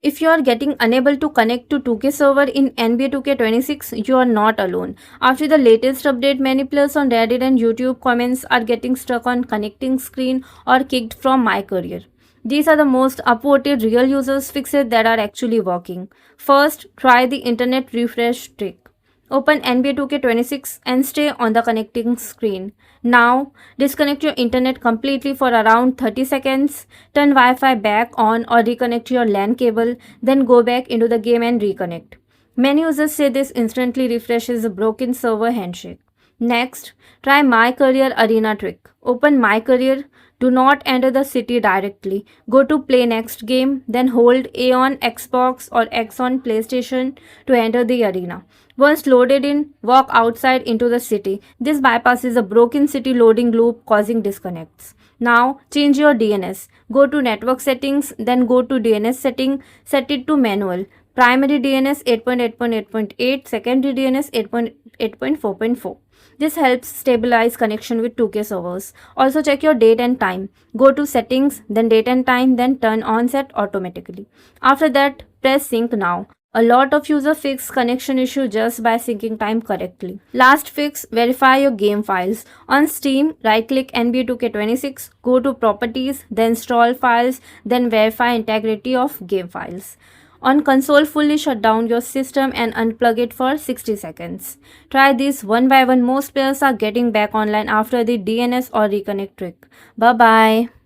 If you are getting unable to connect to 2K server in NBA 2K26, you are not alone. After the latest update, many players on Reddit and YouTube comments are getting stuck on connecting screen or kicked from my career. These are the most upvoted real users fixes that are actually working. First, try the internet refresh trick. Open NBA 2K26 and stay on the connecting screen. Now, disconnect your internet completely for around 30 seconds, turn Wi-Fi back on or reconnect your LAN cable, then go back into the game and reconnect. Many users say this instantly refreshes a broken server handshake. Next, try My Career Arena trick. Open My Career, do not enter the city directly. Go to Play Next Game, then hold A on Xbox or X on PlayStation to enter the arena. Once loaded in, walk outside into the city. This bypasses a broken city loading loop causing disconnects. Now, change your DNS. Go to Network Settings, then go to DNS setting, set it to manual. Primary DNS 8.8.8.8, secondary DNS 8.8.4.4. This helps stabilize connection with 2K servers. Also check your date and time. Go to settings, then date and time, then turn on set automatically. After that, press sync now. A lot of users fix connection issue just by syncing time correctly. Last fix, verify your game files. On Steam, right click NBA 2K26, go to properties, then install files, then verify integrity of game files. On console, fully shut down your system and unplug it for 60 seconds. Try this one by one. Most players are getting back online after the DNS or reconnect trick. Bye bye.